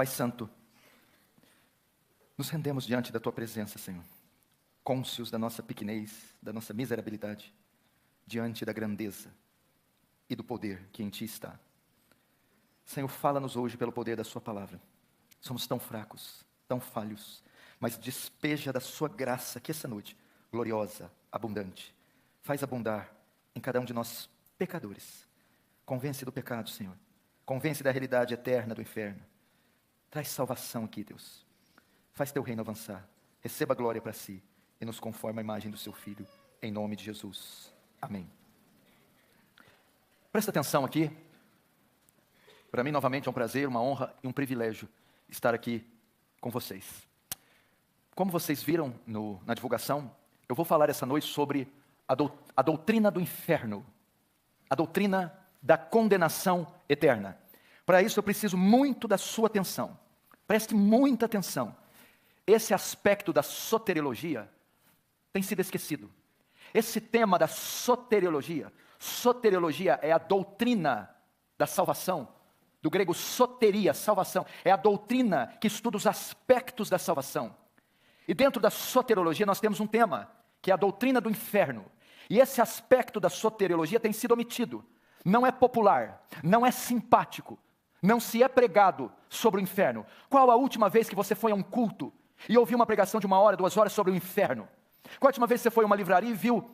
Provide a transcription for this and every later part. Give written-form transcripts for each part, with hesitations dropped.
Pai Santo, nos rendemos diante da Tua presença, Senhor, cônscios da nossa pequenez, da nossa miserabilidade, diante da grandeza e do poder que em Ti está. Senhor, fala-nos hoje pelo poder da Sua palavra. Somos tão fracos, tão falhos, mas despeja da Sua graça que essa noite, gloriosa, abundante, faz abundar em cada um de nós pecadores. Convence do pecado, Senhor. Convence da realidade eterna do inferno. Traz salvação aqui, Deus. Faz Teu reino avançar. Receba a glória para si e nos conforma a imagem do Seu Filho, em nome de Jesus. Amém. Presta atenção aqui. Para mim, novamente, é um prazer, uma honra e um privilégio estar aqui com vocês. Como vocês viram na divulgação, eu vou falar essa noite sobre a doutrina do inferno, a doutrina da condenação eterna. Para isso eu preciso muito da sua atenção. Preste muita atenção. Esse aspecto da soteriologia tem sido esquecido. Esse tema da soteriologia é a doutrina da salvação, do grego soteria, salvação, é a doutrina que estuda os aspectos da salvação. E dentro da soteriologia nós temos um tema, que é a doutrina do inferno. E esse aspecto da soteriologia tem sido omitido. Não é popular, não é simpático, não se é pregado sobre o inferno. Qual a última vez que você foi a um culto e ouviu uma pregação de 1 hora, 2 horas sobre o inferno? Qual a última vez que você foi a uma livraria e viu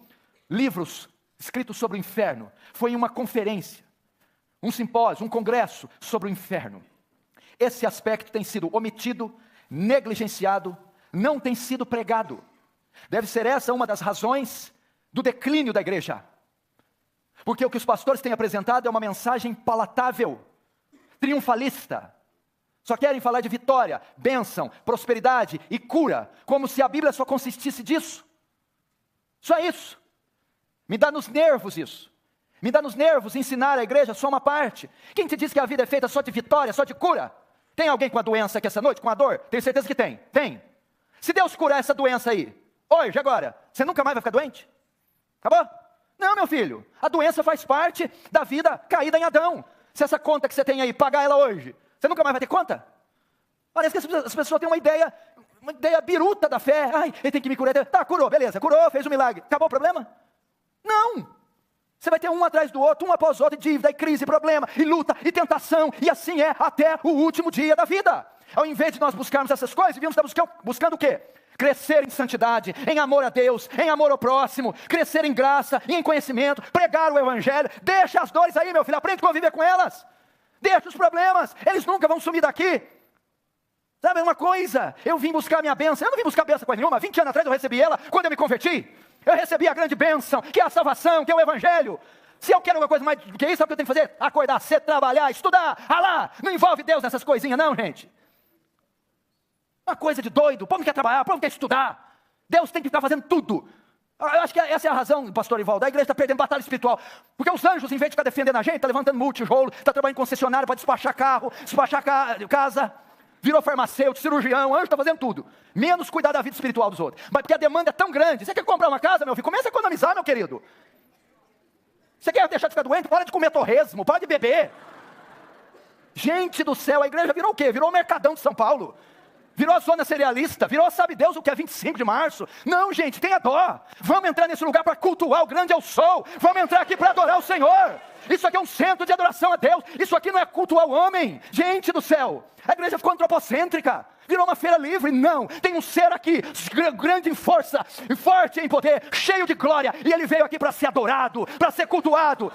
livros escritos sobre o inferno? Foi em uma conferência, um simpósio, um congresso sobre o inferno. Esse aspecto tem sido omitido, negligenciado, não tem sido pregado. Deve ser essa uma das razões do declínio da igreja. Porque o que os pastores têm apresentado é uma mensagem palatável, triunfalista. Só querem falar de vitória, bênção, prosperidade e cura, como se a Bíblia só consistisse disso. Só isso. Me dá nos nervos isso. Me dá nos nervos ensinar a igreja só uma parte. Quem te diz que a vida é feita só de vitória, só de cura? Tem alguém com a doença aqui essa noite, com a dor? Tenho certeza que tem. Tem. Se Deus curar essa doença aí, hoje, agora, você nunca mais vai ficar doente? Acabou? Não, meu filho. A doença faz parte da vida caída em Adão. Se essa conta que você tem aí, pagar ela hoje, você nunca mais vai ter conta? Parece que as pessoas têm uma ideia biruta da fé. Ai, ele tem que me curar. Tá, curou, beleza, curou, fez um milagre. Acabou o problema? Não. Você vai ter um atrás do outro, um após o outro, dívida, e crise, e problema, e luta, e tentação, e assim é até o último dia da vida. Ao invés de nós buscarmos essas coisas, devíamos estar buscando o quê? Crescer em santidade, em amor a Deus, em amor ao próximo, crescer em graça e em conhecimento, pregar o evangelho. Deixa as dores aí, meu filho, aprende a conviver com elas. Deixa os problemas, eles nunca vão sumir daqui. Sabe uma coisa? Eu vim buscar minha bênção, eu não vim buscar bênção coisa nenhuma, 20 anos atrás eu recebi ela, quando eu me converti. Eu recebi a grande bênção, que é a salvação, que é o evangelho. Se eu quero alguma coisa mais do que isso, sabe o que eu tenho que fazer? Acordar cedo, trabalhar, estudar, ralar. Não envolve Deus nessas coisinhas não, gente. Uma coisa de doido, o povo não quer trabalhar, o povo não quer estudar. Deus tem que ficar fazendo tudo. Eu acho que essa é a razão, pastor Ivaldo, a igreja está perdendo batalha espiritual. Porque os anjos, em vez de ficar defendendo a gente, está levantando multijolo, está trabalhando em concessionário para despachar carro, despachar casa, virou farmacêutico, cirurgião, o anjo está fazendo tudo. Menos cuidar da vida espiritual dos outros. Mas porque a demanda é tão grande. Você quer comprar uma casa, meu filho? Começa a economizar, meu querido. Você quer deixar de ficar doente? Para de comer torresmo, para de beber. Gente do céu, a igreja virou o quê? Virou o Mercadão de São Paulo. Virou a zona cerealista, virou sabe Deus o que é 25 de março. Não, gente, tenha dó. Vamos entrar nesse lugar para cultuar o grande eu sou. Vamos entrar aqui para adorar o Senhor. Isso aqui é um centro de adoração a Deus. Isso aqui não é cultuar o homem. Gente do céu, a igreja ficou antropocêntrica. Virou uma feira livre. Não, tem um ser aqui, grande em força, forte em poder, cheio de glória. E ele veio aqui para ser adorado, para ser cultuado.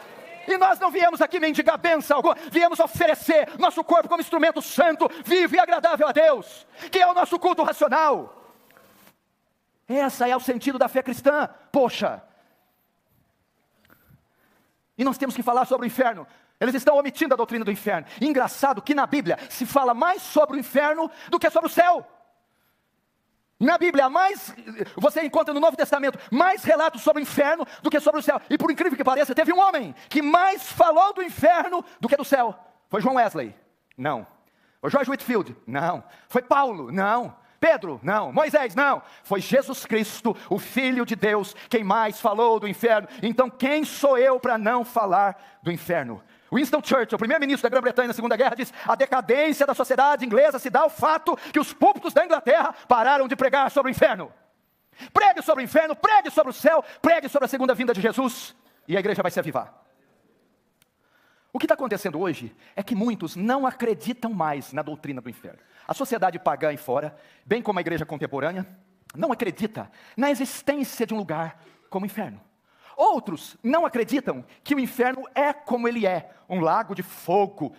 E nós não viemos aqui mendigar bênção alguma, viemos oferecer nosso corpo como instrumento santo, vivo e agradável a Deus, que é o nosso culto racional. Esse é o sentido da fé cristã, poxa. E nós temos que falar sobre o inferno. Eles estão omitindo a doutrina do inferno. E engraçado que na Bíblia se fala mais sobre o inferno do que sobre o céu. Na Bíblia, você encontra no Novo Testamento mais relatos sobre o inferno do que sobre o céu. E por incrível que pareça, teve um homem que mais falou do inferno do que do céu. Foi John Wesley? Não. Foi George Whitefield? Não. Foi Paulo? Não. Pedro? Não. Moisés? Não. Foi Jesus Cristo, o Filho de Deus, quem mais falou do inferno. Então quem sou eu para não falar do inferno? Winston Churchill, o primeiro-ministro da Grã-Bretanha na Segunda Guerra, diz: a decadência da sociedade inglesa se dá ao fato que os púlpitos da Inglaterra pararam de pregar sobre o inferno. Pregue sobre o inferno, pregue sobre o céu, pregue sobre a segunda vinda de Jesus, e a igreja vai se avivar. O que está acontecendo hoje é que muitos não acreditam mais na doutrina do inferno. A sociedade pagã aí fora, bem como a igreja contemporânea, não acredita na existência de um lugar como o inferno. Outros não acreditam que o inferno é como ele é, um lago de fogo.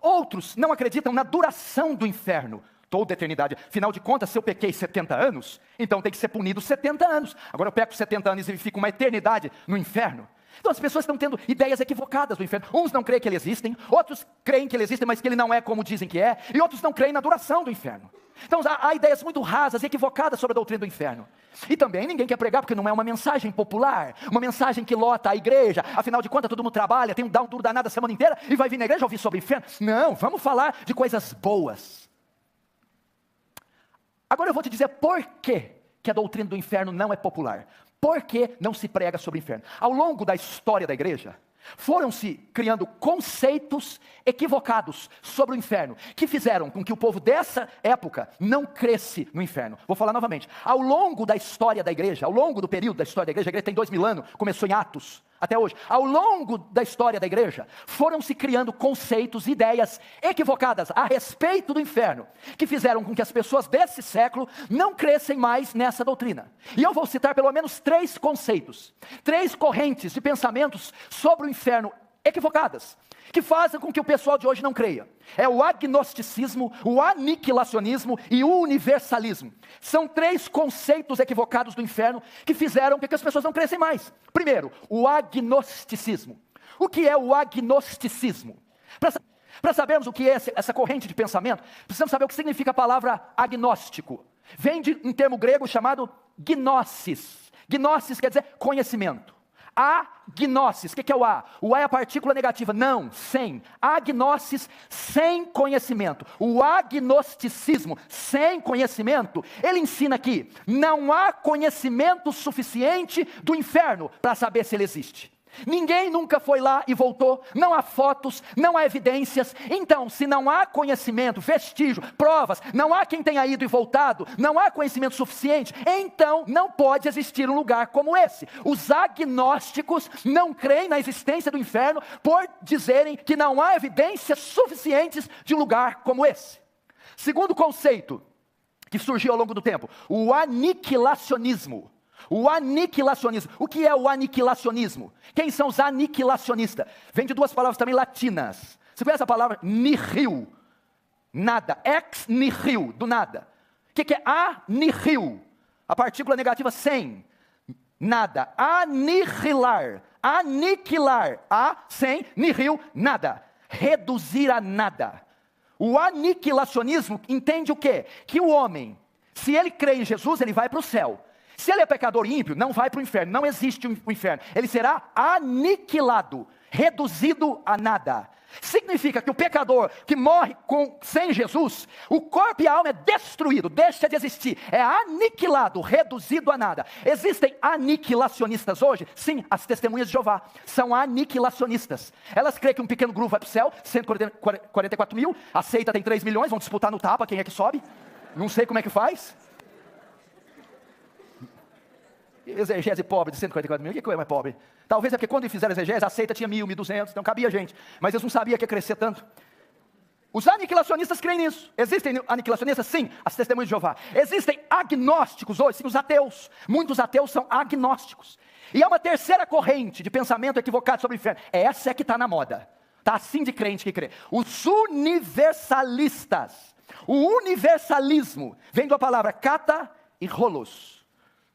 Outros não acreditam na duração do inferno, toda a eternidade. Afinal de contas, se eu pequei 70 anos, então tem que ser punido 70 anos. Agora eu peco 70 anos e fico uma eternidade no inferno. Então as pessoas estão tendo ideias equivocadas do inferno. Uns não creem que ele existe, outros creem que ele existe, mas que ele não é como dizem que é, e outros não creem na duração do inferno. Então há ideias muito rasas e equivocadas sobre a doutrina do inferno. E também ninguém quer pregar porque não é uma mensagem popular, uma mensagem que lota a igreja. Afinal de contas, todo mundo trabalha, tem um duro danado a semana inteira e vai vir na igreja ouvir sobre o inferno. Não, vamos falar de coisas boas. Agora eu vou te dizer por que a doutrina do inferno não é popular. Por que não se prega sobre o inferno? Ao longo da história da igreja, foram-se criando conceitos equivocados sobre o inferno, que fizeram com que o povo dessa época não cresce no inferno. Vou falar novamente. Ao longo da história da igreja, ao longo do período da história da igreja, a igreja tem 2000 anos, começou em Atos, até hoje. Ao longo da história da igreja, foram-se criando conceitos, ideias equivocadas a respeito do inferno, que fizeram com que as pessoas desse século não crescem mais nessa doutrina. E eu vou citar pelo menos 3 conceitos, 3 correntes de pensamentos sobre o inferno equivocadas, que fazem com que o pessoal de hoje não creia. É o agnosticismo, o aniquilacionismo e o universalismo. São 3 conceitos equivocados do inferno que fizeram com que as pessoas não crescem mais. Primeiro, o agnosticismo. O que é o agnosticismo? Para sabermos o que é essa corrente de pensamento, precisamos saber o que significa a palavra agnóstico. Vem de um termo grego chamado gnosis. Gnosis quer dizer conhecimento. Agnosis, o que é o A? O A é a partícula negativa, não, sem. Agnosis, sem conhecimento. O agnosticismo, sem conhecimento, ele ensina que não há conhecimento suficiente do inferno para saber se ele existe. Ninguém nunca foi lá e voltou, não há fotos, não há evidências. Então, se não há conhecimento, vestígio, provas, não há quem tenha ido e voltado, não há conhecimento suficiente, então não pode existir um lugar como esse. Os agnósticos não creem na existência do inferno por dizerem que não há evidências suficientes de um lugar como esse. Segundo conceito que surgiu ao longo do tempo, o aniquilacionismo. O aniquilacionismo. O que é o aniquilacionismo? Quem são os aniquilacionistas? Vem de 2 palavras também latinas. Você conhece a palavra nihil? Nada. Ex nihil, do nada. O que é anihil? A partícula negativa sem. Nada. Aniquilar. Aniquilar. Sem, nihil, nada. Reduzir a nada. O aniquilacionismo entende o quê? Que o homem, se ele crê em Jesus, ele vai para o céu. Se ele é pecador ímpio, não vai para o inferno, não existe o inferno. Ele será aniquilado, reduzido a nada. Significa que o pecador que morre sem Jesus, o corpo e a alma é destruído, deixa de existir, é aniquilado, reduzido a nada. Existem aniquilacionistas hoje? Sim, as testemunhas de Jeová são aniquilacionistas. Elas creem que um pequeno grupo vai para o céu, 144 mil, aceita tem 3 milhões, vão disputar no tapa, quem é que sobe? Não sei como é que faz. Exegese pobre de 144 mil, o que é mais pobre? Talvez é porque quando fizeram exegese, a seita tinha 1.000, 1.200, então cabia gente. Mas eles não sabiam que ia crescer tanto. Os aniquilacionistas creem nisso. Existem aniquilacionistas? Sim, as testemunhas de Jeová. Existem agnósticos hoje, sim, os ateus. Muitos ateus são agnósticos. E há uma terceira corrente de pensamento equivocado sobre o inferno. Essa é que está na moda. Está assim de crente que crê. Os universalistas. O universalismo vem da palavra kata e holos.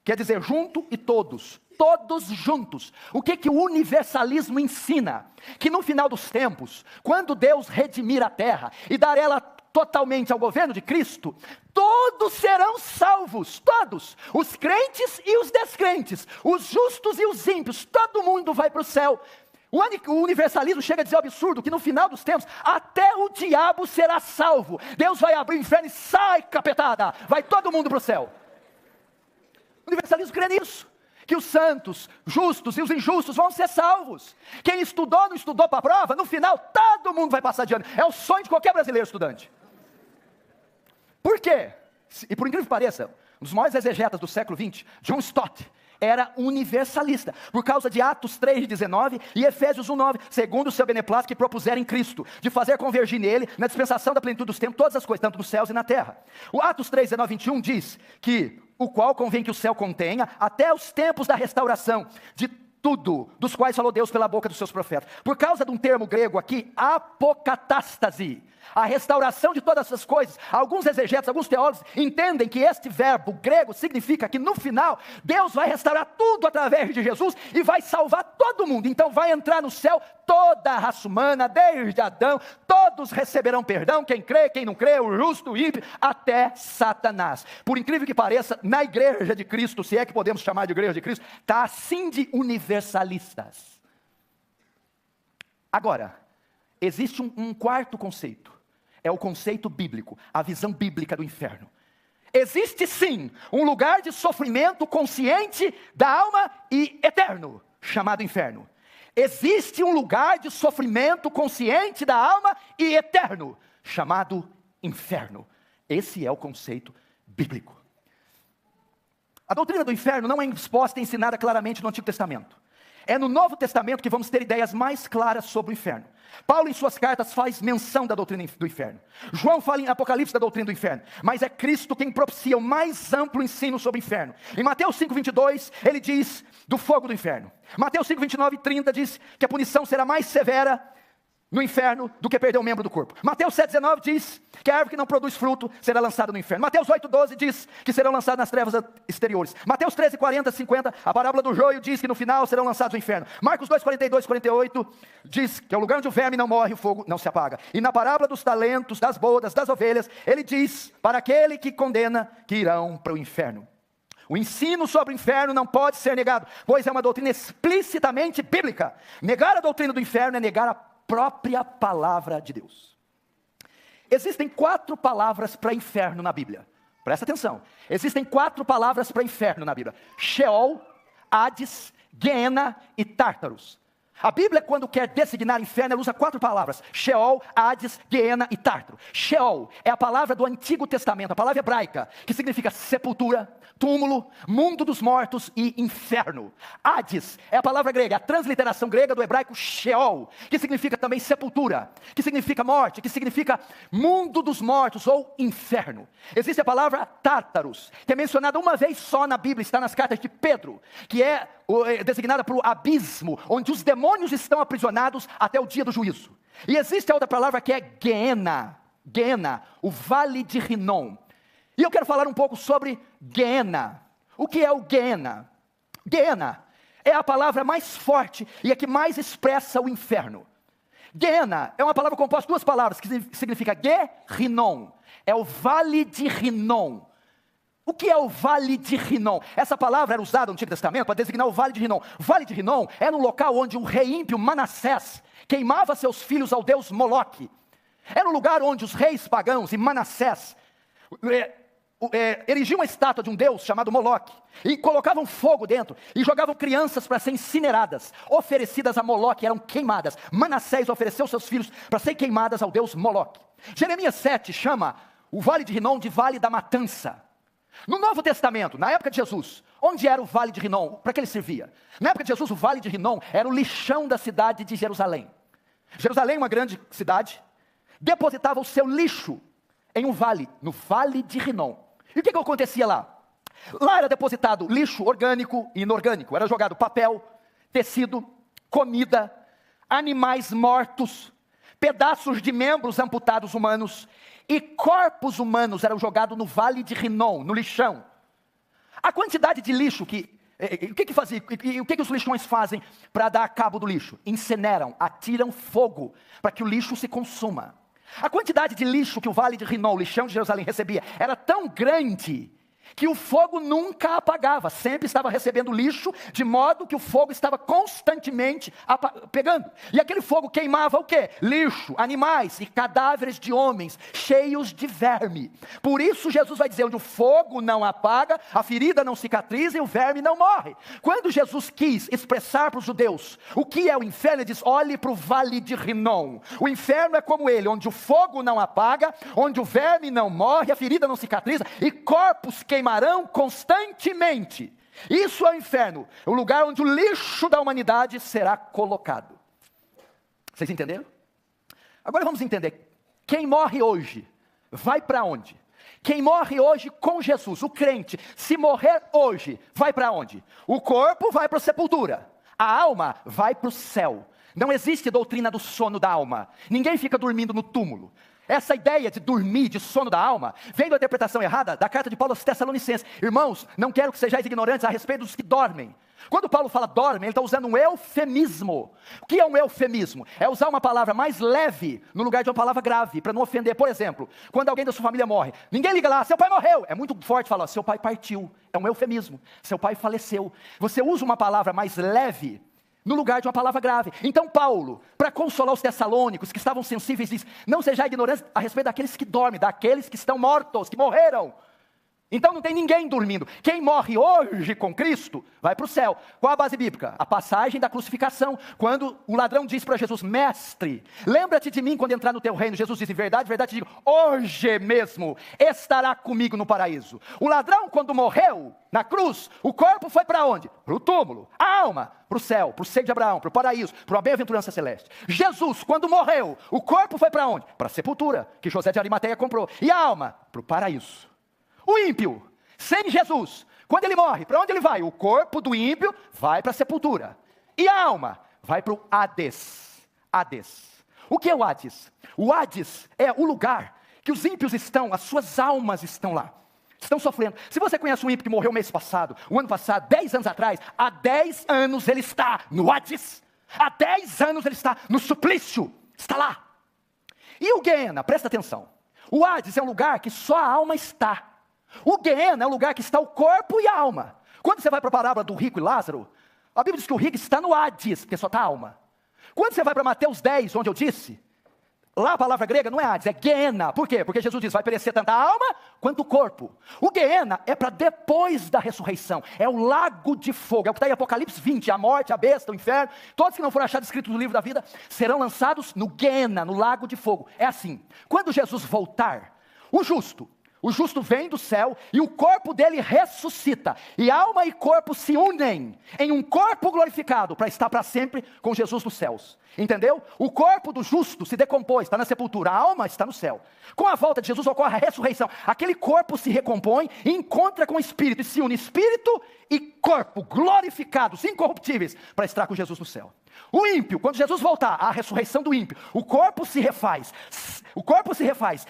Quer dizer junto e todos. Todos juntos. O que o universalismo ensina? Que no final dos tempos, quando Deus redimir a terra e dar ela totalmente ao governo de Cristo, todos serão salvos, todos, os crentes e os descrentes, os justos e os ímpios, todo mundo vai para o céu. O universalismo chega a dizer o absurdo, que no final dos tempos, até o diabo será salvo. Deus vai abrir o inferno e sai, capetada, vai todo mundo para o céu. O universalismo crê nisso. que os santos, justos e os injustos vão ser salvos. Quem estudou, não estudou para a prova, no final todo mundo vai passar de ano. É o sonho de qualquer brasileiro estudante. Por quê? E por incrível que pareça, um dos maiores exegetas do século XX, John Stott, era universalista, por causa de Atos 3:19 e Efésios 1:9, segundo o seu beneplácito que propuseram em Cristo, de fazer convergir nele, na dispensação da plenitude dos tempos, todas as coisas, tanto nos céus e na terra. O Atos 3:19-21 diz que o qual convém que o céu contenha, até os tempos da restauração, de tudo, dos quais falou Deus pela boca dos seus profetas. Por causa de um termo grego aqui, apocatástase, a restauração de todas essas coisas. Alguns exegetas, alguns teólogos entendem que este verbo grego significa que no final, Deus vai restaurar tudo através de Jesus e vai salvar todo mundo. Então vai entrar no céu toda a raça humana, desde Adão, todos receberão perdão, quem crê, quem não crê, o justo, o ímpio, até Satanás. Por incrível que pareça, na igreja de Cristo, se é que podemos chamar de igreja de Cristo, está assim de universalistas. Agora, existe um quarto conceito. É o conceito bíblico, a visão bíblica do inferno. Existe sim um lugar de sofrimento consciente da alma e eterno, chamado inferno. Existe um lugar de sofrimento consciente da alma e eterno, chamado inferno. Esse é o conceito bíblico. A doutrina do inferno não é exposta e ensinada claramente no Antigo Testamento. É no Novo Testamento que vamos ter ideias mais claras sobre o inferno. Paulo em suas cartas faz menção da doutrina do inferno. João fala em Apocalipse da doutrina do inferno. Mas é Cristo quem propicia o mais amplo ensino sobre o inferno. Em Mateus 5:22, ele diz do fogo do inferno. Mateus 5:29 e 30 diz que a punição será mais severa no inferno do que perder um membro do corpo. Mateus 7:19 diz que a árvore que não produz fruto será lançada no inferno. Mateus 8:12 diz que serão lançados nas trevas exteriores. Mateus 13:40, 50, a parábola do joio diz que no final serão lançados no inferno. Marcos 2:42, 48 diz que é o lugar onde o verme não morre, o fogo não se apaga. E na parábola dos talentos, das bodas, das ovelhas, ele diz para aquele que condena que irão para o inferno. O ensino sobre o inferno não pode ser negado, pois é uma doutrina explicitamente bíblica. Negar a doutrina do inferno é negar a própria palavra de Deus. Existem 4 palavras para inferno na Bíblia. Presta atenção. Existem 4 palavras para inferno na Bíblia: Sheol, Hades, Guiena e Tártaros. A Bíblia, quando quer designar inferno, ela usa 4 palavras: Sheol, Hades, Guiena e Tártaro. Sheol é a palavra do Antigo Testamento, a palavra hebraica, que significa sepultura, túmulo, mundo dos mortos e inferno. Hades é a palavra grega, a transliteração grega do hebraico Sheol, que significa também sepultura, que significa morte, que significa mundo dos mortos ou inferno. Existe a palavra Tártaros, que é mencionada uma vez só na Bíblia, está nas cartas de Pedro, que é designada por abismo, onde os demônios estão aprisionados até o dia do juízo. E existe a outra palavra que é Guiena, Guiena, o vale de Rinom. E eu quero falar um pouco sobre Guiena. O que é o Guiena? Guiena é a palavra mais forte e a que mais expressa o inferno. Guiena é uma palavra composta de 2 palavras, que significa Ge-Rinom. É o vale de Rinom. O que é o Vale de Rinom? Essa palavra era usada no Antigo Testamento para designar o Vale de Rinom. O Vale de Rinom é no local onde o rei ímpio Manassés queimava seus filhos ao deus Moloque. É no lugar onde os reis pagãos e Manassés erigiam uma estátua de um deus chamado Moloque e colocavam fogo dentro e jogavam crianças para serem incineradas, oferecidas a Moloque, eram queimadas. Manassés ofereceu seus filhos para serem queimadas ao deus Moloque. Jeremias 7 chama o Vale de Rinom de Vale da Matança. No Novo Testamento, na época de Jesus, onde era o Vale de Rinom? Para que ele servia? Na época de Jesus, o Vale de Rinom era o lixão da cidade de Jerusalém. Jerusalém, uma grande cidade, depositava o seu lixo em um vale, no Vale de Rinom. E o que acontecia lá? Lá era depositado lixo orgânico e inorgânico. Era jogado papel, tecido, comida, animais mortos, pedaços de membros amputados humanos e corpos humanos eram jogados no Vale de Rinom, no lixão. A quantidade de lixo o que fazia? O que os lixões fazem para dar cabo do lixo? Incineram, atiram fogo para que o lixo se consuma. A quantidade de lixo que o Vale de Rinom, o lixão de Jerusalém, recebia era tão grande que o fogo nunca apagava, sempre estava recebendo lixo, de modo que o fogo estava constantemente pegando. E aquele fogo queimava o quê? Lixo, animais e cadáveres de homens, cheios de verme. Por isso Jesus vai dizer, onde o fogo não apaga, a ferida não cicatriza e o verme não morre. Quando Jesus quis expressar para os judeus o que é o inferno, ele diz, olhe para o vale de Rinom. O inferno é como ele, onde o fogo não apaga, onde o verme não morre, a ferida não cicatriza e corpos queimarão constantemente. Isso é o inferno, o lugar onde o lixo da humanidade será colocado. Vocês entenderam? Agora vamos entender, quem morre hoje, vai para onde? Quem morre hoje com Jesus, o crente, se morrer hoje, vai para onde? O corpo vai para a sepultura, a alma vai para o céu. Não existe doutrina do sono da alma, ninguém fica dormindo no túmulo. Essa ideia de dormir, de sono da alma, vem da interpretação errada da carta de Paulo aos Tessalonicenses. Irmãos, não quero que sejais ignorantes a respeito dos que dormem. Quando Paulo fala dorme, ele está usando um eufemismo. O que é um eufemismo? É usar uma palavra mais leve no lugar de uma palavra grave, para não ofender. Por exemplo, quando alguém da sua família morre, ninguém liga lá, seu pai morreu. É muito forte falar, seu pai partiu. É um eufemismo, seu pai faleceu. Você usa uma palavra mais leve no lugar de uma palavra grave. Então Paulo, para consolar os tessalônicos que estavam sensíveis, diz, não sejam ignorantes a respeito daqueles que dormem, daqueles que estão mortos, que morreram. Então não tem ninguém dormindo. Quem morre hoje com Cristo, vai para o céu. Qual a base bíblica? A passagem da crucificação, quando o ladrão diz para Jesus, mestre, lembra-te de mim quando entrar no teu reino. Jesus diz, em verdade, verdade te digo, hoje mesmo estará comigo no paraíso. O ladrão quando morreu na cruz, o corpo foi para onde? Para o túmulo. A alma, para o céu, para o seio de Abraão, para o paraíso, para a bem-aventurança celeste. Jesus, quando morreu, o corpo foi para onde? Para a sepultura, que José de Arimateia comprou. E a alma? Para o paraíso. O ímpio, sem Jesus, quando ele morre, para onde ele vai? O corpo do ímpio vai para a sepultura. E a alma? Vai para o Hades. Hades. O que é o Hades? O Hades é o lugar que os ímpios estão, as suas almas estão lá. Estão sofrendo. Se você conhece um ímpio que morreu mês passado, o ano passado, 10 anos atrás, há 10 anos ele está no Hades. Há 10 anos ele está no suplício. Está lá. E o Guiena, presta atenção. O Hades é um lugar que só a alma está. O Guiena é um lugar que está o corpo e a alma. Quando você vai para a parábola do rico e Lázaro, a Bíblia diz que o rico está no Hades, porque só está a alma. Quando você vai para Mateus 10, onde eu disse, lá a palavra grega não é Hades, é Guiena. Por quê? Porque Jesus diz, vai perecer tanto a alma quanto o corpo. O Guiena é para depois da ressurreição, é o lago de fogo, é o que está em Apocalipse 20, a morte, a besta, o inferno, todos que não foram achados escritos no livro da vida, serão lançados no Guiena, no lago de fogo. É assim, quando Jesus voltar, o justo vem do céu e o corpo dele ressuscita. E alma e corpo se unem em um corpo glorificado para estar para sempre com Jesus nos céus. Entendeu? O corpo do justo se decompôs, está na sepultura. A alma está no céu. Com a volta de Jesus ocorre a ressurreição. Aquele corpo se recompõe e encontra com o Espírito. E se une Espírito e corpo glorificados, incorruptíveis, para estar com Jesus no céu. O ímpio, quando Jesus voltar, a ressurreição do ímpio, o corpo se refaz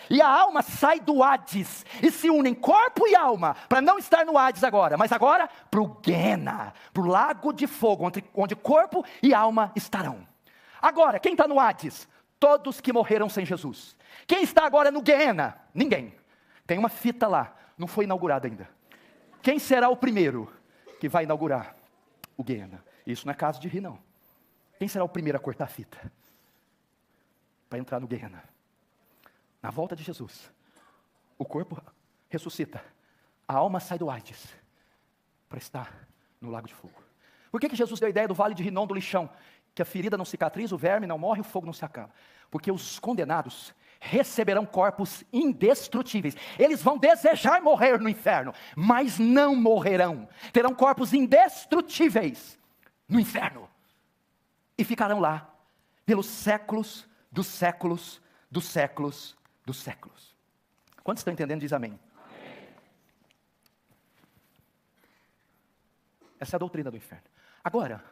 e a alma sai do Hades e se unem corpo e alma, para não estar no Hades agora, mas agora para o Guiena, para o lago de fogo, onde corpo e alma estarão. Agora, quem está no Hades? Todos que morreram sem Jesus. Quem está agora no Guiena? Ninguém. Tem uma fita lá, não foi inaugurada ainda. Quem será o primeiro que vai inaugurar o Guiena? Isso não é caso de rir, não. Quem será o primeiro a cortar a fita? Para entrar no Guiena. Na volta de Jesus, o corpo ressuscita, a alma sai do Hades, para estar no lago de fogo. Por que Jesus deu a ideia do vale de Rinom, do lixão? Que a ferida não cicatriza, o verme não morre, o fogo não se acaba. Porque os condenados receberão corpos indestrutíveis. Eles vão desejar morrer no inferno, mas não morrerão. Terão corpos indestrutíveis no inferno. E ficarão lá, pelos séculos, dos séculos, dos séculos, dos séculos. Quantos estão entendendo? Diz amém. Amém. Essa é a doutrina do inferno. Agora,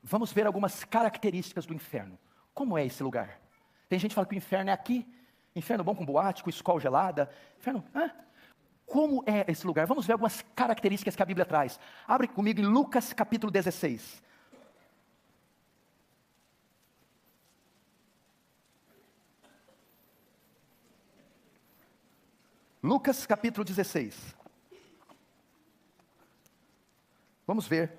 vamos ver algumas características do inferno. Como é esse lugar? Tem gente que fala que o inferno é aqui, inferno bom com boate, com escola gelada. Inferno, como é esse lugar? Vamos ver algumas características que a Bíblia traz. Abre comigo em Lucas capítulo 16. Lucas capítulo 16. Vamos ver.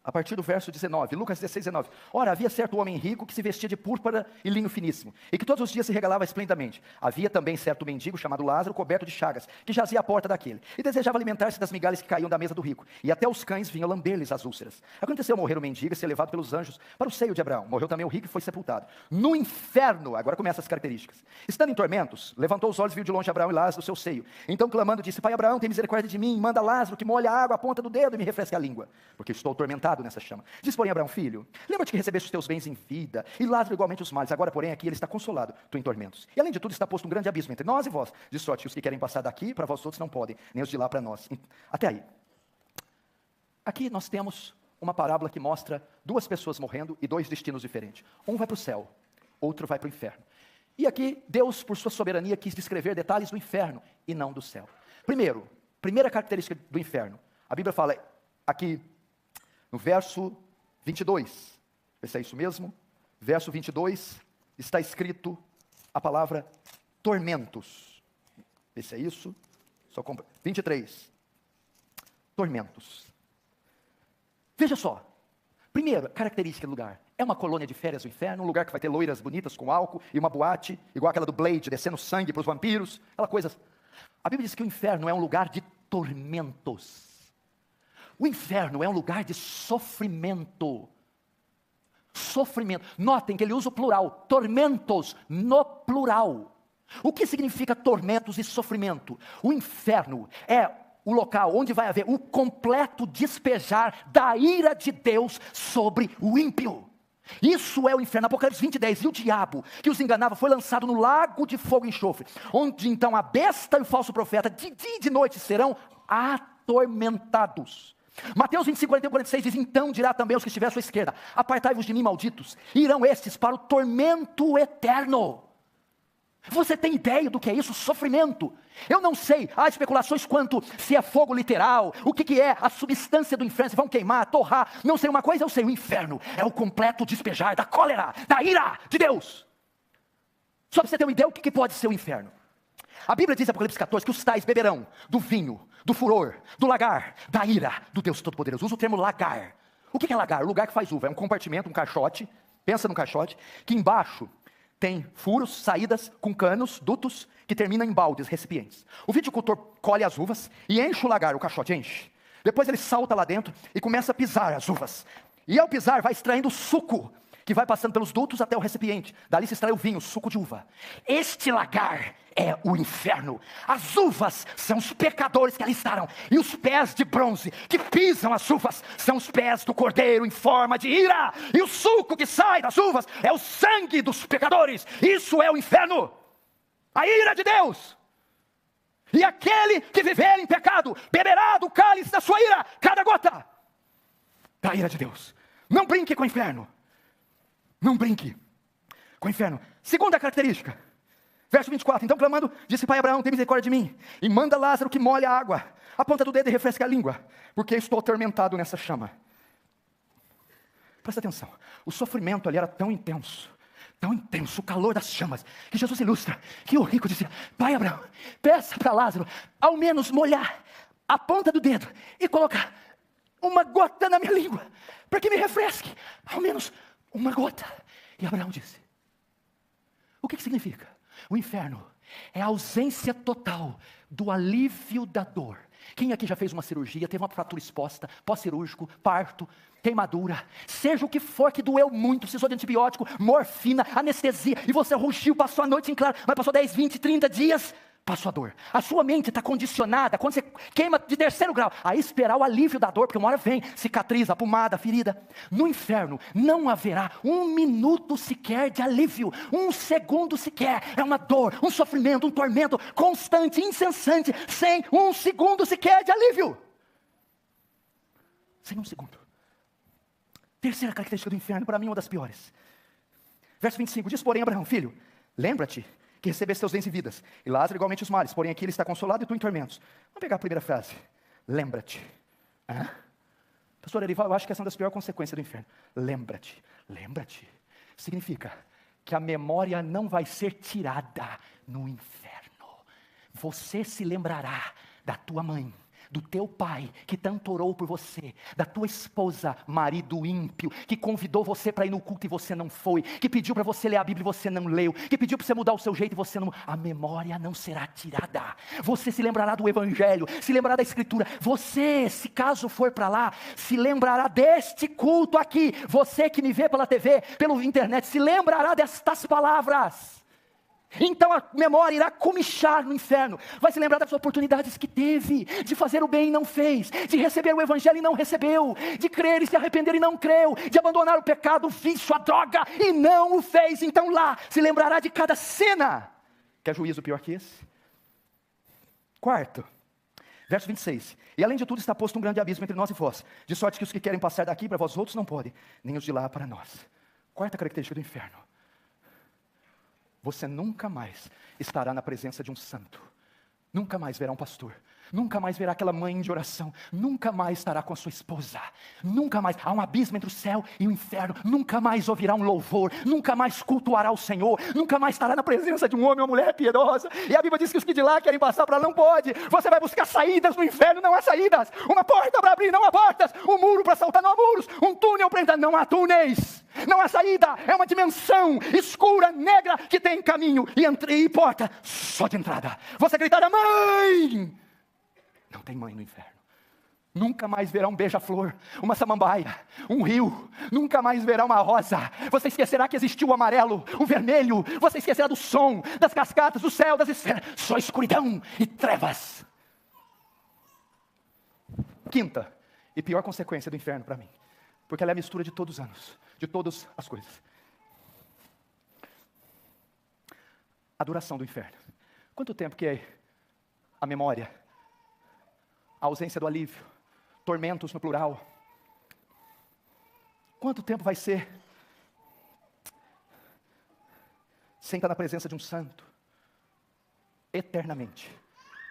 A partir do verso 19, Lucas 16, 19. Ora, havia certo homem rico que se vestia de púrpura e linho finíssimo, e que todos os dias se regalava esplendidamente. Havia também certo mendigo chamado Lázaro, coberto de chagas, que jazia à porta daquele, e desejava alimentar-se das migalhas que caíam da mesa do rico, e até os cães vinham lamber-lhes as úlceras. Aconteceu morrer o mendigo e ser levado pelos anjos para o seio de Abraão. Morreu também o rico e foi sepultado. No inferno, agora começam as características. Estando em tormentos, levantou os olhos e viu de longe Abraão e Lázaro no seu seio. Então clamando disse, Pai Abraão, tem misericórdia de mim, manda Lázaro que molhe a água à ponta do dedo e me refresque a língua, porque estou atormentado nessa chama. Diz, porém, Abraão, filho, lembra-te que recebeste os teus bens em vida, e Lázaro igualmente os males. Agora, porém, aqui ele está consolado, tu em tormentos. E além de tudo, está posto um grande abismo entre nós e vós. De sorte que os que querem passar daqui, para vós outros não podem, nem os de lá para nós. Até aí. Aqui nós temos uma parábola que mostra duas pessoas morrendo e dois destinos diferentes. Um vai para o céu, outro vai para o inferno. E aqui, Deus, por sua soberania, quis descrever detalhes do inferno e não do céu. Primeiro, primeira característica do inferno. A Bíblia fala aqui, no verso 22, vê se é isso mesmo, verso 22, está escrito a palavra tormentos, vê se é isso, 23, tormentos. Veja só, primeiro, característica do lugar, é uma colônia de férias do inferno, um lugar que vai ter loiras bonitas com álcool, e uma boate, igual aquela do Blade, descendo sangue para os vampiros, aquela coisa. A Bíblia diz que o inferno é um lugar de tormentos. O inferno é um lugar de sofrimento. Sofrimento. Notem que ele usa o plural. Tormentos no plural. O que significa tormentos e sofrimento? O inferno é o local onde vai haver o completo despejar da ira de Deus sobre o ímpio. Isso é o inferno. Apocalipse 20, 10. E o diabo que os enganava foi lançado no lago de fogo e enxofre, onde então a besta e o falso profeta de dia e de noite serão atormentados. Mateus 25, 41, 46 diz, então dirá também aos que estiverem à sua esquerda, apartai-vos de mim, malditos, irão estes para o tormento eterno. Você tem ideia do que é isso? Sofrimento. Eu não sei, há especulações quanto se é fogo literal, o que é a substância do inferno, se vão queimar, torrar, não sei uma coisa, eu sei, o inferno é o completo despejar da cólera, da ira de Deus. Só para você ter uma ideia, o que pode ser o inferno? A Bíblia diz em Apocalipse 14 que os tais beberão do vinho, do furor, do lagar, da ira do Deus Todo-Poderoso. Usa o termo lagar. O que é lagar? O lugar que faz uva. É um compartimento, um caixote. Pensa num caixote. Que embaixo tem furos, saídas com canos, dutos, que terminam em baldes, recipientes. O viticultor colhe as uvas e enche o lagar, o caixote enche. Depois ele salta lá dentro e começa a pisar as uvas. E ao pisar vai extraindo o suco, que vai passando pelos dutos até o recipiente. Dali se extrai o vinho, o suco de uva. Este lagar é o inferno. As uvas são os pecadores que ali estarão. E os pés de bronze que pisam as uvas são os pés do cordeiro em forma de ira. E o suco que sai das uvas é o sangue dos pecadores. Isso é o inferno. A ira de Deus. E aquele que viver em pecado beberá do cálice da sua ira, cada gota da ira de Deus. Não brinque com o inferno. Não brinque com o inferno. Segunda característica, verso 24. Então clamando, disse, Pai Abraão, tem misericórdia de mim, e manda Lázaro que molhe a água, a ponta do dedo e refresque a língua, porque estou atormentado nessa chama. Presta atenção, o sofrimento ali era tão intenso, o calor das chamas, que Jesus ilustra, que o rico dizia, Pai Abraão, peça para Lázaro, ao menos molhar a ponta do dedo, e colocar uma gota na minha língua, para que me refresque, ao menos uma gota. E Abraão disse, o que significa? O inferno é a ausência total do alívio da dor. Quem aqui já fez uma cirurgia, teve uma fratura exposta, pós-cirúrgico, parto, queimadura, seja o que for que doeu muito, precisou de antibiótico, morfina, anestesia, e você rugiu, passou a noite em claro, mas passou 10, 20, 30 dias, passou a dor. A sua mente está condicionada, quando você queima de 3º grau, a esperar o alívio da dor, porque uma hora vem, cicatriza, pomada, ferida. No inferno não haverá 1 minuto sequer de alívio, 1 segundo sequer, é uma dor, um sofrimento, um tormento constante, incessante, sem 1 segundo sequer de alívio. Sem 1 segundo. Terceira característica do inferno, para mim uma das piores. Verso 25, diz porém Abraão, filho, lembra-te que recebeste teus bens e vidas, e Lázaro igualmente os males, porém aqui ele está consolado e tu em tormentos. Vamos pegar a primeira frase, lembra-te. Pastor Erival, eu acho que essa é uma das piores consequências do inferno. Lembra-te, lembra-te, significa que a memória não vai ser tirada no inferno. Você se lembrará da tua mãe, do teu pai, que tanto orou por você, da tua esposa, marido ímpio, que convidou você para ir no culto e você não foi, que pediu para você ler a Bíblia e você não leu, que pediu para você mudar o seu jeito e você não... A memória não será tirada. Você se lembrará do Evangelho, se lembrará da Escritura. Você, se caso for para lá, se lembrará deste culto aqui. Você que me vê pela TV, pela internet, se lembrará destas palavras. Então a memória irá comichar no inferno, vai se lembrar das oportunidades que teve, de fazer o bem e não fez, de receber o Evangelho e não recebeu, de crer e se arrepender e não creu, de abandonar o pecado, o vício, a droga e não o fez. Então lá se lembrará de cada cena. Quer juízo pior que esse? Quarto, verso 26. E além de tudo está posto um grande abismo entre nós e vós, de sorte que os que querem passar daqui para vós outros não podem, nem os de lá para nós. Quarta característica do inferno: você nunca mais estará na presença de um santo. Nunca mais verá um pastor. Nunca mais verá aquela mãe de oração. Nunca mais estará com a sua esposa. Nunca mais. Há um abismo entre o céu e o inferno. Nunca mais ouvirá um louvor. Nunca mais cultuará o Senhor. Nunca mais estará na presença de um homem ou uma mulher piedosa. E a Bíblia diz que os que de lá querem passar para lá não pode. Você vai buscar saídas no inferno, não há saídas. Uma porta para abrir, não há portas. Um muro para saltar, não há muros. Um túnel para entrar, não há túneis. Não há saída, é uma dimensão escura, negra, que tem caminho e porta só de entrada. Você gritará, mãe! Não tem mãe no inferno. Nunca mais verá um beija-flor, uma samambaia, um rio. Nunca mais verá uma rosa. Você esquecerá que existiu o amarelo, o vermelho. Você esquecerá do som, das cascatas, do céu, das esferas. Só escuridão e trevas. Quinta e pior consequência do inferno para mim, porque ela é a mistura de todos os anos, de todas as coisas. A duração do inferno. Quanto tempo que é a memória, a ausência do alívio, tormentos no plural? Quanto tempo vai ser sem estar na presença de um santo? Eternamente.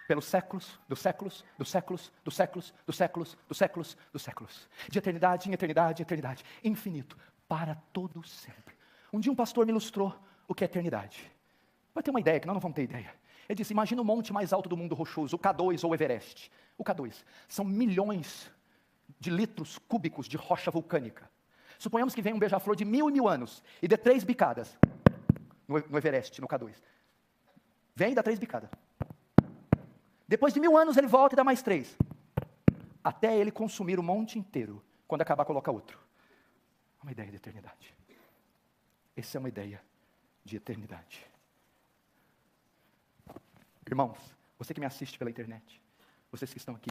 Pelos séculos, dos séculos, dos séculos, dos séculos, dos séculos, dos séculos, dos séculos. De eternidade em eternidade, em eternidade. Infinito. Para todo sempre. Um dia um pastor me ilustrou o que é eternidade. Vai ter uma ideia, que nós não vamos ter ideia. Ele disse, imagina o monte mais alto do mundo rochoso, o K2 ou o Everest. O K2. São milhões de litros cúbicos de rocha vulcânica. Suponhamos que venha um beija-flor de 1000 e 1000 anos e dê 3 bicadas no Everest, no K2. Vem e dá 3 bicadas. Depois de 1000 anos ele volta e dá mais 3. Até ele consumir o monte inteiro. Quando acabar, coloca outro. Uma ideia de eternidade. Essa é uma ideia de eternidade. Irmãos, você que me assiste pela internet, vocês que estão aqui,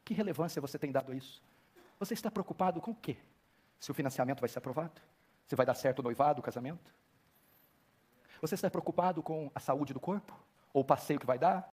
que relevância você tem dado a isso? Você está preocupado com o quê? Se o financiamento vai ser aprovado? Se vai dar certo o noivado, o casamento? Você está preocupado com a saúde do corpo? Ou o passeio que vai dar?